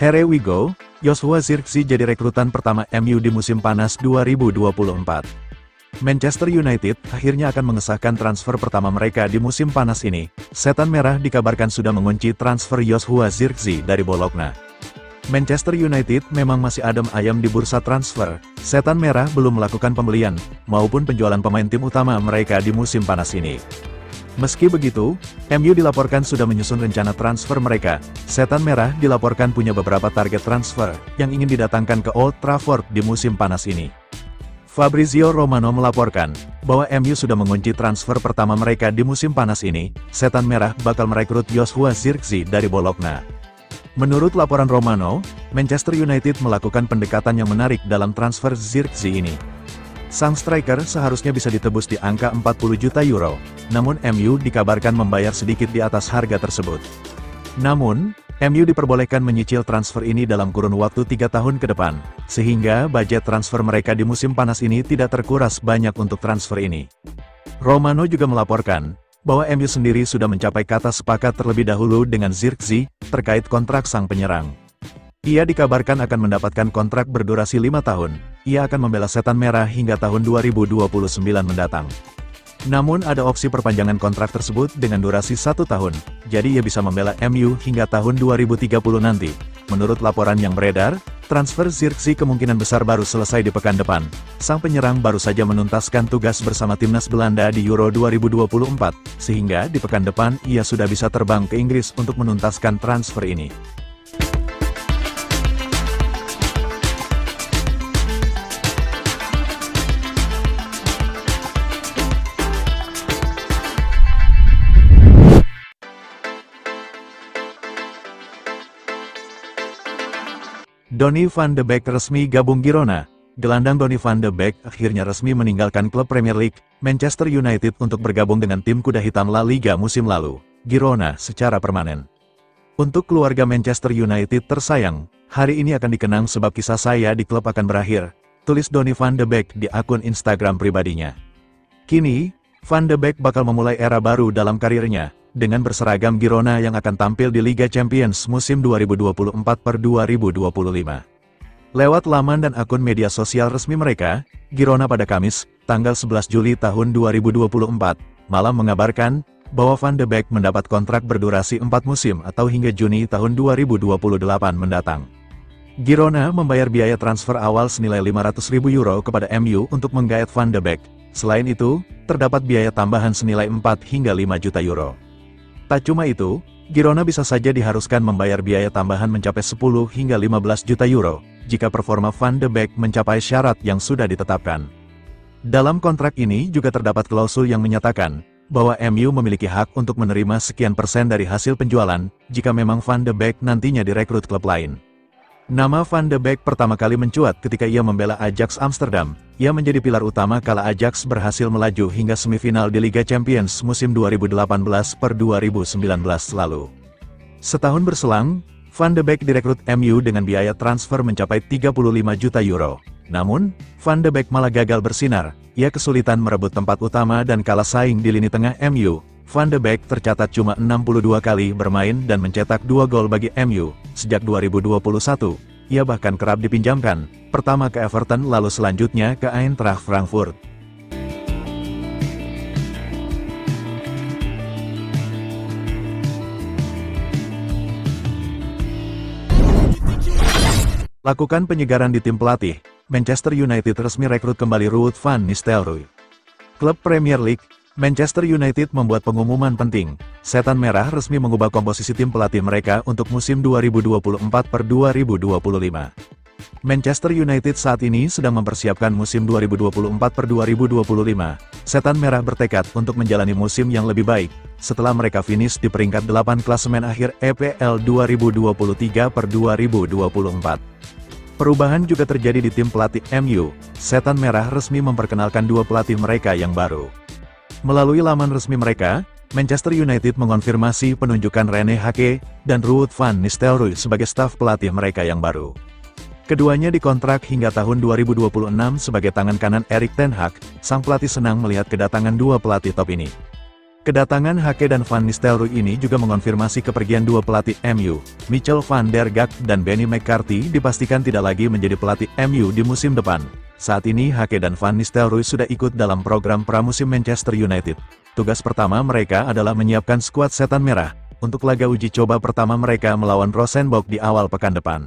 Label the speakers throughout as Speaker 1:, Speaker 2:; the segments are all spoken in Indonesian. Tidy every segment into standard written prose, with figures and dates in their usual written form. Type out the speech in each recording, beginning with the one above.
Speaker 1: Here we go, Joshua Zirkzee jadi rekrutan pertama MU di musim panas 2024. Manchester United akhirnya akan mengesahkan transfer pertama mereka di musim panas ini. Setan Merah dikabarkan sudah mengunci transfer Joshua Zirkzee dari Bologna. Manchester United memang masih adem ayam di bursa transfer. Setan Merah belum melakukan pembelian maupun penjualan pemain tim utama mereka di musim panas ini. Meski begitu, MU dilaporkan sudah menyusun rencana transfer mereka. Setan Merah dilaporkan punya beberapa target transfer yang ingin didatangkan ke Old Trafford di musim panas ini. Fabrizio Romano melaporkan bahwa MU sudah mengunci transfer pertama mereka di musim panas ini. Setan Merah bakal merekrut Joshua Zirkzee dari Bologna. Menurut laporan Romano, Manchester United melakukan pendekatan yang menarik dalam transfer Zirkzee ini. Sang striker seharusnya bisa ditebus di angka 40 juta euro, namun MU dikabarkan membayar sedikit di atas harga tersebut. Namun, MU diperbolehkan menyicil transfer ini dalam kurun waktu 3 tahun ke depan, sehingga budget transfer mereka di musim panas ini tidak terkuras banyak untuk transfer ini. Romano juga melaporkan bahwa MU sendiri sudah mencapai kata sepakat terlebih dahulu dengan Zirkzee terkait kontrak sang penyerang. Ia dikabarkan akan mendapatkan kontrak berdurasi 5 tahun. Ia akan membela Setan Merah hingga tahun 2029 mendatang. Namun ada opsi perpanjangan kontrak tersebut dengan durasi 1 tahun, jadi ia bisa membela MU hingga tahun 2030 nanti. Menurut laporan yang beredar, transfer Zirkzee kemungkinan besar baru selesai di pekan depan. Sang penyerang baru saja menuntaskan tugas bersama timnas Belanda di Euro 2024, sehingga di pekan depan ia sudah bisa terbang ke Inggris untuk menuntaskan transfer ini. Donny van de Beek resmi gabung Girona. Gelandang Donny van de Beek akhirnya resmi meninggalkan klub Premier League, Manchester United untuk bergabung dengan tim kuda hitam La Liga musim lalu, Girona, secara permanen. Untuk keluarga Manchester United tersayang, hari ini akan dikenang sebab kisah saya di klub akan berakhir, tulis Donny van de Beek di akun Instagram pribadinya. Kini, Van de Beek bakal memulai era baru dalam karirnya, dengan berseragam Girona yang akan tampil di Liga Champions musim 2024-2025. Lewat laman dan akun media sosial resmi mereka, Girona pada Kamis, tanggal 11 Juli tahun 2024, malam mengabarkan bahwa Van de Beek mendapat kontrak berdurasi 4 musim atau hingga Juni tahun 2028 mendatang. Girona membayar biaya transfer awal senilai 500.000 euro kepada MU untuk menggait Van de Beek. Selain itu, terdapat biaya tambahan senilai 4 hingga 5 juta euro. Tak cuma itu, Girona bisa saja diharuskan membayar biaya tambahan mencapai 10 hingga 15 juta euro, jika performa Van de Beek mencapai syarat yang sudah ditetapkan. Dalam kontrak ini juga terdapat klausul yang menyatakan, bahwa MU memiliki hak untuk menerima sekian persen dari hasil penjualan, jika memang Van de Beek nantinya direkrut klub lain. Nama Van de Beek pertama kali mencuat ketika ia membela Ajax Amsterdam. Ia menjadi pilar utama kala Ajax berhasil melaju hingga semifinal di Liga Champions musim 2018-2019 lalu. Setahun berselang, Van de Beek direkrut MU dengan biaya transfer mencapai 35 juta euro. Namun, Van de Beek malah gagal bersinar. Ia kesulitan merebut tempat utama dan kalah saing di lini tengah MU. Van de Beek tercatat cuma 62 kali bermain dan mencetak 2 gol bagi MU sejak 2021. Ia bahkan kerap dipinjamkan, pertama ke Everton lalu selanjutnya ke Eintracht Frankfurt. Lakukan penyegaran di tim pelatih, Manchester United resmi rekrut kembali Ruud van Nistelrooy. Klub Premier League, Manchester United membuat pengumuman penting. Setan Merah resmi mengubah komposisi tim pelatih mereka untuk musim 2024-2025. Manchester United saat ini sedang mempersiapkan musim 2024-2025. Setan Merah bertekad untuk menjalani musim yang lebih baik, setelah mereka finish di peringkat 8 klasemen akhir EPL 2023-2024. Perubahan juga terjadi di tim pelatih MU. Setan Merah resmi memperkenalkan 2 pelatih mereka yang baru. Melalui laman resmi mereka, Manchester United mengonfirmasi penunjukan Rene Hake dan Ruud van Nistelrooy sebagai staf pelatih mereka yang baru. Keduanya dikontrak hingga tahun 2026 sebagai tangan kanan Erik ten Hag. Sang pelatih senang melihat kedatangan 2 pelatih top ini. Kedatangan Hake dan Van Nistelrooy ini juga mengonfirmasi kepergian dua pelatih MU, Michel van der Gaag dan Benny McCarthy dipastikan tidak lagi menjadi pelatih MU di musim depan. Saat ini Hake dan Van Nistelrooy sudah ikut dalam program pramusim Manchester United. Tugas pertama mereka adalah menyiapkan skuad Setan Merah untuk laga uji coba pertama mereka melawan Rosenborg di awal pekan depan.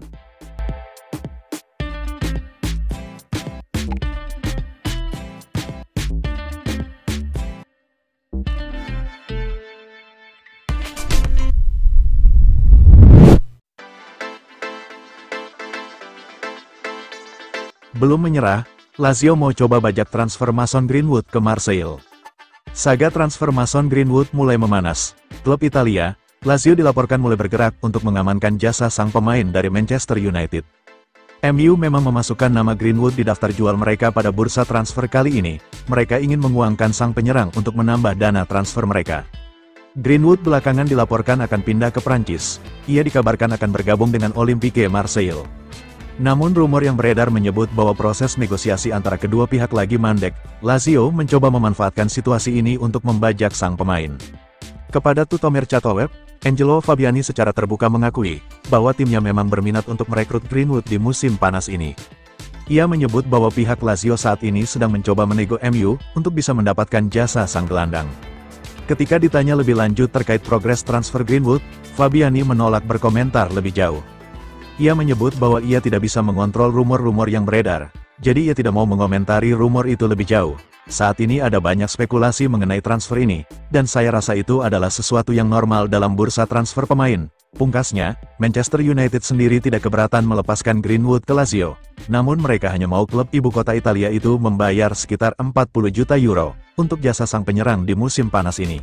Speaker 1: Belum menyerah, Lazio mau coba bajak transfer Mason Greenwood ke Marseille. Saga transfer Mason Greenwood mulai memanas. Klub Italia, Lazio dilaporkan mulai bergerak untuk mengamankan jasa sang pemain dari Manchester United. MU memang memasukkan nama Greenwood di daftar jual mereka pada bursa transfer kali ini. Mereka ingin menguangkan sang penyerang untuk menambah dana transfer mereka. Greenwood belakangan dilaporkan akan pindah ke Prancis. Ia dikabarkan akan bergabung dengan Olympique Marseille. Namun rumor yang beredar menyebut bahwa proses negosiasi antara kedua pihak lagi mandek. Lazio mencoba memanfaatkan situasi ini untuk membajak sang pemain. Kepada Tuttomercato Web, Angelo Fabiani secara terbuka mengakui bahwa timnya memang berminat untuk merekrut Greenwood di musim panas ini. Ia menyebut bahwa pihak Lazio saat ini sedang mencoba menego MU untuk bisa mendapatkan jasa sang gelandang. Ketika ditanya lebih lanjut terkait progres transfer Greenwood, Fabiani menolak berkomentar lebih jauh. Ia menyebut bahwa ia tidak bisa mengontrol rumor-rumor yang beredar, jadi ia tidak mau mengomentari rumor itu lebih jauh. Saat ini ada banyak spekulasi mengenai transfer ini, dan saya rasa itu adalah sesuatu yang normal dalam bursa transfer pemain. Pungkasnya, Manchester United sendiri tidak keberatan melepaskan Greenwood ke Lazio. Namun mereka hanya mau klub ibu kota Italia itu membayar sekitar 40 juta euro untuk jasa sang penyerang di musim panas ini.